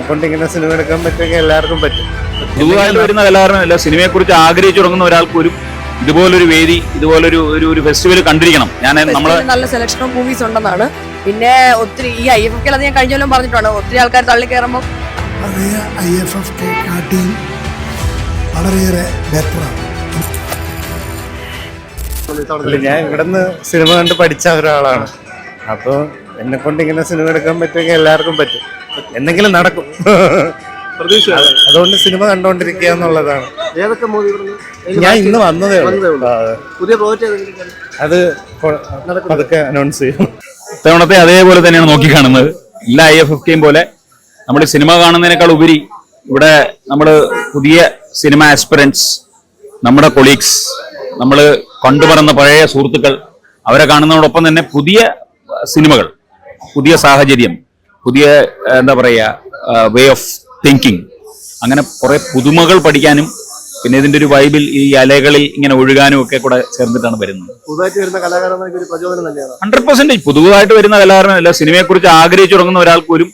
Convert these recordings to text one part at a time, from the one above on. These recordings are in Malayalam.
കൊണ്ടിങ്ങനെ സിനിമ എടുക്കാൻ പറ്റുമെങ്കിൽ എല്ലാവർക്കും പറ്റും. പുതുതായിട്ട് വരുന്ന കലാകാരനല്ല, സിനിമയെ കുറിച്ച് ആഗ്രഹിച്ചു തുടങ്ങുന്ന ഒരാൾക്ക് ഒരു ഇതുപോലൊരു വേദി, ഇതുപോലൊരു ഒരു ഫെസ്റ്റിവൽ കണ്ടിരിക്കണം. ഞാൻ നമ്മള് നല്ല സെലക്ഷൻ ഓഫ് മൂവീസ് ഉണ്ടെന്നാണ്. പിന്നെ ഒത്തിരി ഈ IFFK അത് ഞാൻ കഴിഞ്ഞ കൊല്ലം പറഞ്ഞിട്ടാണ്, ഒത്തിരി ആൾക്കാർ തള്ളി കയറുമ്പോൾ IFFK വളരെയേറെ ബെറ്ററാണ്. ഞാൻ ഇവിടുന്ന് സിനിമ കണ്ട് പഠിച്ച ഒരാളാണ്. അപ്പോൾ എന്നെ കൊണ്ട് ഇങ്ങനെ സിനിമ എടുക്കാൻ പറ്റുമെങ്കിൽ എല്ലാവർക്കും പറ്റും, എന്തെങ്കിലും നടക്കും. അതുകൊണ്ട് സിനിമ കണ്ടോണ്ടിരിക്കുക എന്നുള്ളതാണ്. ഞാൻ ഇന്ന് വന്നതേ ഉള്ളൂ. അത് അതൊക്കെ അനൗൺസ് ചെയ്യും. ഇത്തവണത്തെ അതേപോലെ തന്നെയാണ് നോക്കിക്കാണുന്നത്. എല്ലാ IFFKയും പോലെ നമ്മൾ സിനിമ കാണുന്നതിനേക്കാൾ ഉപരി ഇവിടെ നമ്മൾ പുതിയ സിനിമ ആസ്പിറൻസ്, നമ്മുടെ കൊളീഗ്സ്, നമ്മൾ കൊണ്ടുവരുന്ന പഴയ സുഹൃത്തുക്കൾ, അവരെ കാണുന്നതോടൊപ്പം തന്നെ പുതിയ സിനിമകൾ, പുതിയ സാഹചര്യം, പുതിയ എന്താ പറയുക വേ ഓഫ് തിങ്കിങ്, അങ്ങനെ കുറെ പുതുമകൾ പഠിക്കാനും പിന്നെ ഇതിന്റെ ഒരു വൈബിൽ ഈ അലകളിൽ ഇങ്ങനെ ഒഴുകാനും ഒക്കെ കൂടെ ചേർന്നിട്ടാണ് വരുന്നത്. 100% പുതുതായിട്ട് വരുന്ന കലാകാരനല്ല, സിനിമയെ കുറിച്ച് ആഗ്രഹിച്ചു തുടങ്ങുന്ന ഒരാൾക്ക് പോലും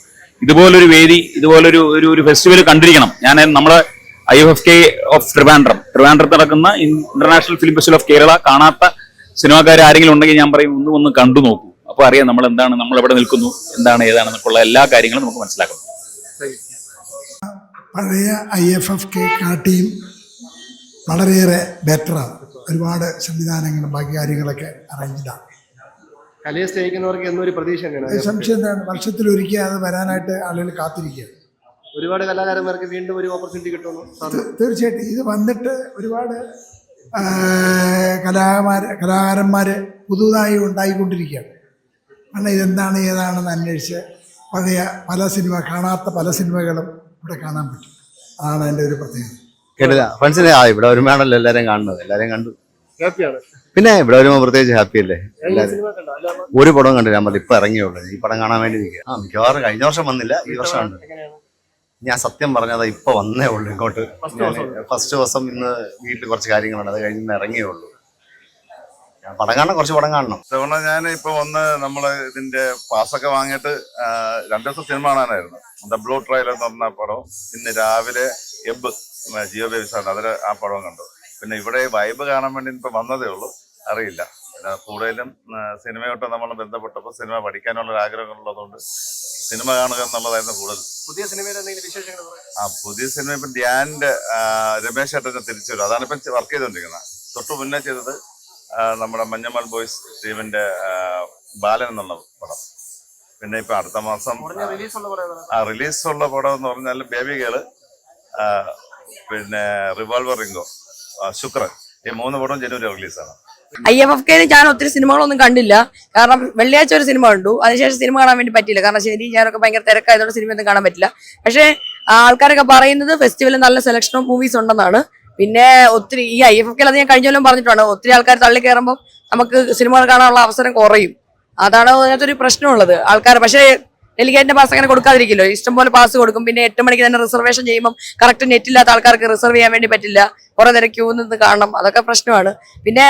ഇതുപോലൊരു വേദി, ഇതുപോലൊരു ഒരു ഫെസ്റ്റിവൽ കണ്ടിരിക്കണം. ഞാൻ നമ്മളെ IFFK ഓഫ് ട്രിവാൻഡ്രത്ത് നടക്കുന്ന international film festival of Kerala കാണാത്ത സിനിമാക്കാർ ആരെങ്കിലും ഉണ്ടെങ്കിൽ ഞാൻ പറയും ഒന്ന് കണ്ടു നോക്കൂ. അപ്പൊ അറിയാം നമ്മൾ എന്താണ്, നമ്മൾ എവിടെ നിൽക്കുന്നു, എന്താണ് ഏതാണെന്നൊക്കെയുള്ള എല്ലാ കാര്യങ്ങളും നമുക്ക് മനസ്സിലാക്കാം. പഴയ IFFK വളരെയേറെ ബെറ്ററാണ്. ഒരുപാട് സംവിധാനങ്ങളും ബാക്കി കാര്യങ്ങളൊക്കെ അറേഞ്ച്ഡാണ്. കലയെ സ്നേഹിക്കുന്നവർക്ക് എന്നൊരു പ്രതീക്ഷ സംശയം എന്താണ്, വർഷത്തിലൊരിക്കൽ അത് വരാനായിട്ട് ആളുകൾ കാത്തിരിക്കുകയാണ്. ഒരുപാട് കലാകാരന്മാർക്ക് വീണ്ടും ഒരു ഓപ്പർച്യൂണിറ്റി കിട്ടുന്നു. തീർച്ചയായിട്ടും ഇത് വന്നിട്ട് ഒരുപാട് കലാകാരന്മാർ പുതുതായി ഉണ്ടായിക്കൊണ്ടിരിക്കുകയാണ്. കാരണം ഇതെന്താണ് ഏതാണെന്ന് അന്വേഷിച്ച് പഴയ കാണാത്ത പല സിനിമകളും ഇവിടെ കാണാൻ പറ്റും. അതാണ് എൻ്റെ ഒരു പ്രത്യേകത. കേട്ടില്ല ഫ്രണ്ട്സിനെ ഇവിടെ വരുമ്പോഴാണല്ലോ എല്ലാവരും കാണുന്നത്. എല്ലാവരും കണ്ടു, പിന്നെ ഇവിടെ വരുമ്പോൾ പ്രത്യേകിച്ച് ഹാപ്പി അല്ലേ. എല്ലാവരും ഒരു പടവും കണ്ടില്ല, നമ്മൾ ഇപ്പൊ ഇറങ്ങിയുള്ളൂ. ഈ പടം കാണാൻ വേണ്ടി നിൽക്കുക. മിക്കവാറും കഴിഞ്ഞ വർഷം വന്നില്ല, ഈ വർഷം ഉണ്ട്. ഞാൻ സത്യം പറഞ്ഞത് ഇപ്പൊ വന്നേ ഉള്ളൂ ഇങ്ങോട്ട്. ഫസ്റ്റ് ദിവസം ഇന്ന് വീട്ടിൽ കുറച്ച് കാര്യങ്ങളുണ്ട്, അത് കഴിഞ്ഞ് ഇറങ്ങിയേ ഉള്ളൂ. പടം കാണണം, കുറച്ച് പടം കാണണം. തവണ ഞാൻ ഇപ്പൊ വന്ന് നമ്മള് ഇതിന്റെ പാസ്സൊക്കെ വാങ്ങിയിട്ട് 2 ദിവസം സിനിമ കാണാനായിരുന്നു. ദ ബ്ലൂ ട്രailer എന്ന് പറഞ്ഞ പടവും ഇന്ന് രാവിലെ എബ് ജിയോ ബേബിസാണ്, അതില് ആ പടവും കണ്ടു. പിന്നെ ഇവിടെ വൈബ് കാണാൻ വേണ്ടി ഇപ്പൊ വന്നതേ ഉള്ളൂ, അറിയില്ല. പിന്നെ കൂടുതലും സിനിമയോട്ട് നമ്മൾ ബന്ധപ്പെട്ടപ്പോൾ സിനിമ പഠിക്കാനുള്ള ഒരു ആഗ്രഹം ഉള്ളതുകൊണ്ട് സിനിമ കാണുക എന്നുള്ളതായിരുന്നു കൂടുതൽ. പുതിയ സിനിമയുടെ വിശേഷങ്ങൾ? പുതിയ സിനിമ ഇപ്പൊ ധ്യാന്റെ രമേശ് ചേട്ടനെ തിരിച്ചു വരും, അതാണ് ഇപ്പം വർക്ക് ചെയ്തുകൊണ്ടിരിക്കുന്നത്. തൊട്ട് മുന്നേ ചെയ്തത് നമ്മുടെ മഞ്ഞമ്മൽ ബോയ്സ് ടീമിന്റെ ബാലൻ എന്നുള്ള പടം. പിന്നെ ഇപ്പൊ അടുത്ത മാസം റിലീസുള്ള പടം എന്ന് പറഞ്ഞാൽ ബേബി ഗേള്, പിന്നെ റിവോൾവർ റിംഗോ, ശുക്രൻ, ഈ 3 പടവും ജനുവരി റിലീസാണ്. IFFK ഞാൻ ഒത്തിരി സിനിമകളൊന്നും കണ്ടില്ല. കാരണം വെള്ളിയാഴ്ച ഒരു സിനിമ കണ്ടു, അതിനുശേഷം സിനിമ കാണാൻ വേണ്ടി പറ്റിയില്ല. കാരണം ശരി ഞാനൊക്കെ ഭയങ്കര തിരക്കായതുകൊണ്ട് സിനിമയൊന്നും കാണാൻ പറ്റില്ല. പക്ഷേ ആൾക്കാരൊക്കെ പറയുന്നത് ഫെസ്റ്റിവലിൽ നല്ല സെലക്ഷൻ ഓഫ് മൂവീസ് ഉണ്ടെന്നാണ്. പിന്നെ ഒത്തിരി ഈ IFFK അത് ഞാൻ കഴിഞ്ഞ കൊല്ലം പറഞ്ഞിട്ടാണ്, ഒത്തിരി ആൾക്കാർ തള്ളി കയറുമ്പോൾ നമുക്ക് സിനിമകൾ കാണാനുള്ള അവസരം കുറയും. അതാണ് അതിനകത്തൊരു പ്രശ്നമുള്ളത്. ആൾക്കാർ പക്ഷേ ഡെലിഗേറ്റിന്റെ പാസ് അങ്ങനെ കൊടുക്കാതിരിക്കില്ലോ, ഇഷ്ടംപോലെ പാസ് കൊടുക്കും. പിന്നെ 8 മണിക്ക് തന്നെ റിസർവേഷൻ ചെയ്യുമ്പോൾ കറക്റ്റ് നെറ്റില്ലാത്ത ആൾക്കാർക്ക് റിസർവ് ചെയ്യാൻ വേണ്ടി പറ്റില്ല, കുറെ നേരം ക്യൂ നിന്ന് കാണണം, അതൊക്കെ പ്രശ്നമാണ്. പിന്നെ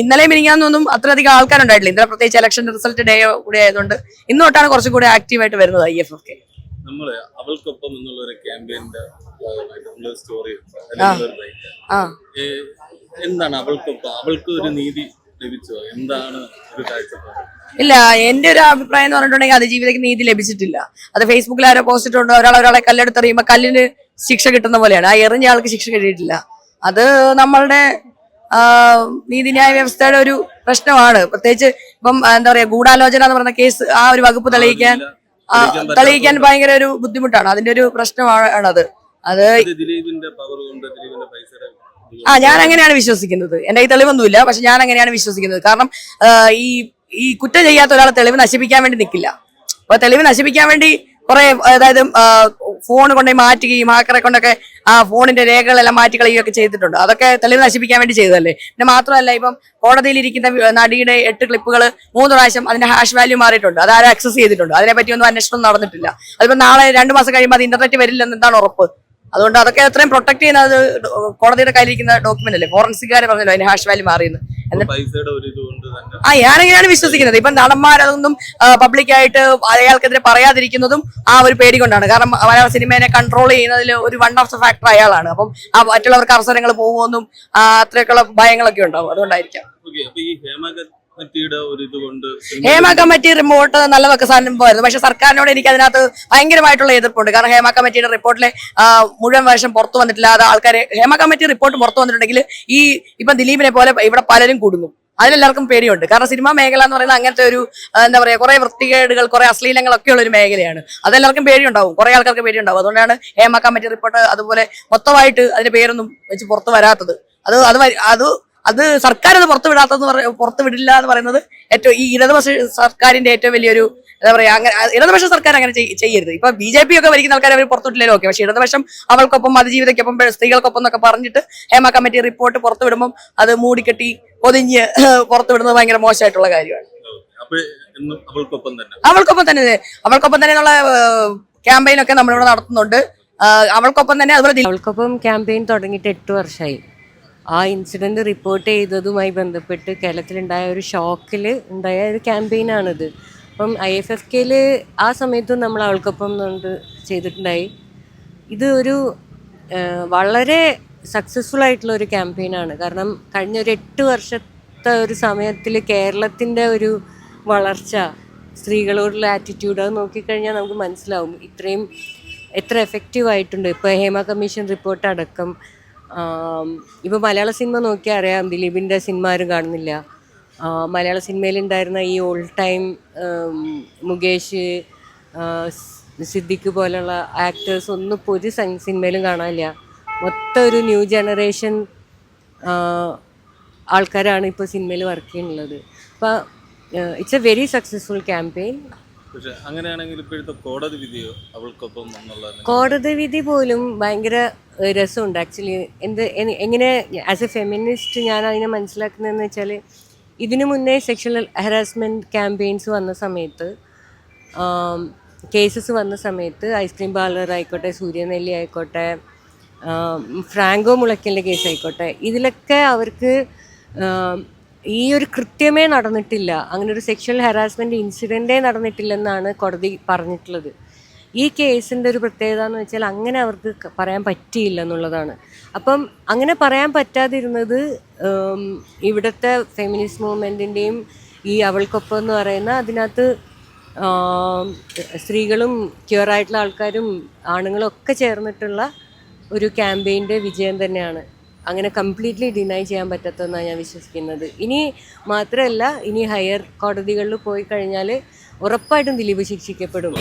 ഇന്നലെ മിനിങ്ങാന്നൊന്നും അത്രയധികം ആൾക്കാരുണ്ടായിട്ടില്ല. ഇന്നലെ പ്രത്യേകിച്ച് ഇലക്ഷൻ റിസൾട്ട് ഡേ കൂടെ ആയതുകൊണ്ട് ഇന്ന് തൊട്ടാണ് കുറച്ചും കൂടെ ആക്റ്റീവായിട്ട് വരുന്നത് IFFK. നമ്മള് അവൾക്കൊപ്പം എന്നുള്ള ഒരു ക്യാമ്പയിന്റെ സ്റ്റോറി എന്താണ് അവൾക്കൊപ്പം, അവൾക്ക് ഒരു നീതി ലഭിച്ചോ, എന്താണ് ഒരു കാഴ്ചപ്പാട്? ഇല്ല, എന്റെ ഒരു അഭിപ്രായം എന്ന് പറഞ്ഞിട്ടുണ്ടെങ്കിൽ അതിജീവിതയ്ക്ക് നീതി ലഭിച്ചിട്ടില്ല. അത് ഫേസ്ബുക്കിൽ ആരോ പോസ്റ്റ് ഇട്ടുണ്ട്, ഒരാളെ കല്ലെടുത്തെറിയുമ്പോൾ കല്ലിന് ശിക്ഷ കിട്ടുന്ന പോലെയാണ്. ആ എറിഞ്ഞ ആൾക്ക് ശിക്ഷ കിട്ടിയിട്ടില്ല. അത് നമ്മളുടെ നീതിന്യായ വ്യവസ്ഥയുടെ ഒരു പ്രശ്നമാണ്. പ്രത്യേകിച്ച് ഇപ്പം എന്താ പറയാ, ഗൂഢാലോചന എന്ന് പറയുന്ന കേസ്, ആ ഒരു വകുപ്പ് തെളിയിക്കാൻ ഭയങ്കര ഒരു ബുദ്ധിമുട്ടാണ്. അതിന്റെ ഒരു പ്രശ്നമാണത്. അത് ഞാൻ അങ്ങനെയാണ് വിശ്വസിക്കുന്നത്. എന്റെ ഈ തെളിവൊന്നുമില്ല, പക്ഷെ ഞാൻ അങ്ങനെയാണ് വിശ്വസിക്കുന്നത്. കാരണം ഈ കുറ്റം ചെയ്യാത്ത ഒരാളെ തെളിവ് നശിപ്പിക്കാൻ വേണ്ടി നിൽക്കില്ല. അപ്പൊ തെളിവ് നശിപ്പിക്കാൻ വേണ്ടി കുറെ, അതായത് ഫോൺ കൊണ്ടുപോയി മാറ്റുകയും ഹാക്കറെ കൊണ്ടൊക്കെ ആ ഫോണിന്റെ രേഖകളെല്ലാം മാറ്റിക്കളയുകയൊക്കെ ചെയ്തിട്ടുണ്ട്. അതൊക്കെ തെളിവ് നശിപ്പിക്കാൻ വേണ്ടി ചെയ്തതല്ലേ. പിന്നെ മാത്രമല്ല, ഇപ്പം കോടതിയിലിരിക്കുന്ന നടിയുടെ 8 ക്ലിപ്പുകൾ 3 പ്രാവശ്യം അതിന്റെ ഹാഷ് വാല്യൂ മാറിയിട്ടുണ്ട്. അതാരും ആക്സസ് ചെയ്തിട്ടുണ്ട്. അതിനെപ്പറ്റി ഒന്നും അന്വേഷണം നടന്നിട്ടില്ല. അതിപ്പോ നാളെ 2 മാസം കഴിയുമ്പോൾ അത് ഇന്റർനെറ്റ് വരില്ലെന്ന് എന്താണ് ഉറപ്പ്? അതുകൊണ്ട് അതൊക്കെ എത്രയും പ്രൊട്ടക്ട് ചെയ്യുന്നത് കോടതിയുടെ കയ്യിലിരിക്കുന്ന ഡോക്യുമെന്റ് അല്ലേ. ഫോറൻസിക്കാരെ പറഞ്ഞല്ലോ അതിന് ഹാഷ് വാല്യൂ മാറിയെന്ന്. പൈസയുടെ ഒരു ഇതുകൊണ്ട് തന്നെ ഞാനെങ്ങനെയാണ് വിശ്വസിക്കുന്നത്. ഇപ്പം നടന്മാരതൊന്നും പബ്ലിക്കായിട്ട് അയാൾക്കെതിരെ പറയാതിരിക്കുന്നതും ആ ഒരു പേടി കൊണ്ടാണ്. കാരണം മലയാള സിനിമയെ കൺട്രോൾ ചെയ്യുന്നതിൽ ഒരു വൺ ഓഫ് ദ ഫാക്ടർ അയാളാണ്. അപ്പം മറ്റുള്ളവർക്ക് അവസരങ്ങൾ പോകുമെന്നും അത്രയൊക്കെയുള്ള ഭയങ്ങളൊക്കെ ഉണ്ടാവും. അതുകൊണ്ടായിരിക്കാം. അപ്പൊ ഈ കമ്മിറ്റിയുടെ ഒരു ഇതുകൊണ്ട് ഹേമ കമ്മിറ്റി റിപ്പോർട്ട് നല്ലതൊക്കെ സംഭവമായിരുന്നു. പക്ഷെ സർക്കാരിനോട് എനിക്ക് അതിനകത്ത് ഭയങ്കരമായിട്ടുള്ള എതിർപ്പുണ്ട്. കാരണം ഹേമ കമ്മിറ്റിയുടെ റിപ്പോർട്ടിലെ മുഴുവൻ വർഷം പുറത്തു വന്നിട്ടില്ല. അത് ആൾക്കാരെ ഹേമ കമ്മിറ്റി റിപ്പോർട്ട് പുറത്തു വന്നിട്ടുണ്ടെങ്കിൽ ഇപ്പം ദിലീപിനെ പോലെ ഇവിടെ പലരും കൂടുന്നു. അതിലെല്ലാവർക്കും പേടിയുണ്ട്. കാരണം സിനിമാ മേഖല എന്ന് പറയുന്നത് അങ്ങനത്തെ ഒരു എന്താ പറയാ, കുറെ വൃത്തികേടുകൾ, കുറെ അശ്ലീലങ്ങളൊക്കെ ഉള്ള ഒരു മേഖലയാണ്. അതെല്ലാവർക്കും പേടിയുണ്ടാവും, കുറെ ആൾക്കാർക്ക് പേടിയുണ്ടാവും. അതുകൊണ്ടാണ് ഹേമ കമ്മിറ്റി റിപ്പോർട്ട് അതുപോലെ മൊത്തമായിട്ട് അതിന്റെ പേരൊന്നും വെച്ച് പുറത്തു വരാത്തത്. അത് സർക്കാർ അത് പുറത്തു വിടില്ല എന്ന് പറയുന്നത് ഏറ്റവും ഈ ഇടതുപക്ഷ സർക്കാരിന്റെ ഏറ്റവും വലിയൊരു എന്താ പറയാ, അങ്ങനെ ഇടതുപക്ഷ സർക്കാർ അങ്ങനെ ചെയ്യരുത്. ഇപ്പൊ BJP ഒക്കെ ഭരിക്കുന്ന ആൾക്കാർ അവർ പുറത്തുവിട്ടില്ലല്ലോ, ഓക്കെ. പക്ഷെ ഇടതുപക്ഷം അവൾക്കൊപ്പം അതിജീവിതയ്ക്കൊപ്പം സ്ത്രീകൾക്കൊപ്പം എന്നൊക്കെ പറഞ്ഞിട്ട് ഹേമ കമ്മിറ്റി റിപ്പോർട്ട് പുറത്തു വിടുമ്പോൾ അത് മൂടിക്കെട്ടി പൊതിഞ്ഞ് പുറത്തു വിടുന്നത് ഭയങ്കര മോശമായിട്ടുള്ള കാര്യമാണ്. അവൾക്കൊപ്പം തന്നെ എന്നുള്ള ക്യാമ്പയിനൊക്കെ നമ്മളിവിടെ നടത്തുന്നുണ്ട്. അവൾക്കൊപ്പം തന്നെ അതുപോലെ അവൾക്കൊപ്പം ക്യാമ്പയിൻ തുടങ്ങിയിട്ട് 8 വർഷമായി. ആ ഇൻസിഡന്റ് റിപ്പോർട്ട് ചെയ്തതുമായി ബന്ധപ്പെട്ട് കേരളത്തിലുണ്ടായ ഒരു ഷോക്കിൽ ഉണ്ടായ ഒരു ക്യാമ്പയിനാണിത്. അപ്പം IFFK ആ സമയത്തും നമ്മൾ അവൾക്കൊപ്പം ചെയ്തിട്ടുണ്ടായി. ഇത് ഒരു വളരെ സക്സസ്ഫുൾ ആയിട്ടുള്ള ഒരു ക്യാമ്പയിനാണ്. കാരണം കഴിഞ്ഞ ഒരു 8 വർഷത്തെ ഒരു സമയത്തിൽ കേരളത്തിൻ്റെ ഒരു വളർച്ച, സ്ത്രീകളോടുള്ള ആറ്റിറ്റ്യൂഡ്, അത് നോക്കിക്കഴിഞ്ഞാൽ നമുക്ക് മനസ്സിലാവും ഇത്രയും എത്ര എഫക്റ്റീവായിട്ടുണ്ട്. ഇപ്പോൾ ഹേമ കമ്മീഷൻ റിപ്പോർട്ട് അടക്കം ഇപ്പോൾ മലയാള സിനിമ നോക്കിയാൽ അറിയാം, ദിലീപിൻ്റെ സിനിമ ആരും കാണുന്നില്ല. മലയാള സിനിമയിലുണ്ടായിരുന്ന ഈ ഓൾഡ് ടൈം മുകേഷ്, സിദ്ദിഖ് പോലുള്ള ആക്ടേഴ്സ് ഒന്നും ഇപ്പോൾ ഒരു സിനിമയിലും കാണാനില്ല. മൊത്തം ഒരു ന്യൂ ജനറേഷൻ ആൾക്കാരാണ് ഇപ്പോൾ സിനിമയിൽ വർക്ക് ചെയ്യുന്നുള്ളത്. അപ്പോൾ it's A very successful campaign. പക്ഷെ അങ്ങനെയാണെങ്കിൽ ഇപ്പോഴത്തെ കോടതി വിധിയോ അവൾക്കൊപ്പം കോടതി വിധി പോലും ഭയങ്കര രസമുണ്ട് ആക്ച്വലി. എങ്ങനെ ആസ് എ ഫെമിനിസ്റ്റ് ഞാൻ അതിനെ മനസ്സിലാക്കുന്നതെന്ന് വെച്ചാൽ, ഇതിനു മുന്നേ സെക്ഷൽ ഹറാസ്മെൻറ്റ് ക്യാമ്പയിൻസ് വന്ന സമയത്ത്, കേസസ് വന്ന സമയത്ത്, ഐസ്ക്രീം പാർലർ ആയിക്കോട്ടെ, സൂര്യനെല്ലി ആയിക്കോട്ടെ, ഫ്രാങ്കോ മുളയ്ക്കലിൻ്റെ കേസ് ആയിക്കോട്ടെ, ഇതിലൊക്കെ അവർക്ക് ഈ ഒരു കൃത്യമേ നടന്നിട്ടില്ല, അങ്ങനെ ഒരു സെക്ഷൽ ഹറാസ്മെൻറ്റ് ഇൻസിഡൻറ്റേ നടന്നിട്ടില്ലെന്നാണ് കോടതി പറഞ്ഞിട്ടുള്ളത്. ഈ കേസിൻ്റെ ഒരു പ്രത്യേകത എന്ന് വെച്ചാൽ അങ്ങനെ അവർക്ക് പറയാൻ പറ്റിയില്ല എന്നുള്ളതാണ്. അപ്പം അങ്ങനെ പറയാൻ പറ്റാതിരുന്നത് ഇവിടുത്തെ ഫെമിനിസ്റ്റ് മൂവ്മെൻറ്റിൻ്റെയും ഈ അവൾക്കൊപ്പം എന്ന് പറയുന്ന അതിനകത്ത് സ്ത്രീകളും ക്യൂറായിട്ടുള്ള ആൾക്കാരും ആണുങ്ങളും ഒക്കെ ചേർന്നിട്ടുള്ള ഒരു ക്യാമ്പയിൻ്റെ വിജയം തന്നെയാണ്. അങ്ങനെ കംപ്ലീറ്റ്ലി ഡിനൈ ചെയ്യാൻ പറ്റാത്തതെന്നാണ് ഞാൻ വിശ്വസിക്കുന്നത്. ഇനി മാത്രമല്ല, ഇനി ഹയർ കോടതികളിൽ പോയി കഴിഞ്ഞാൽ ഉറപ്പായിട്ടും ദിലീപ് ശിക്ഷിക്കപ്പെടും.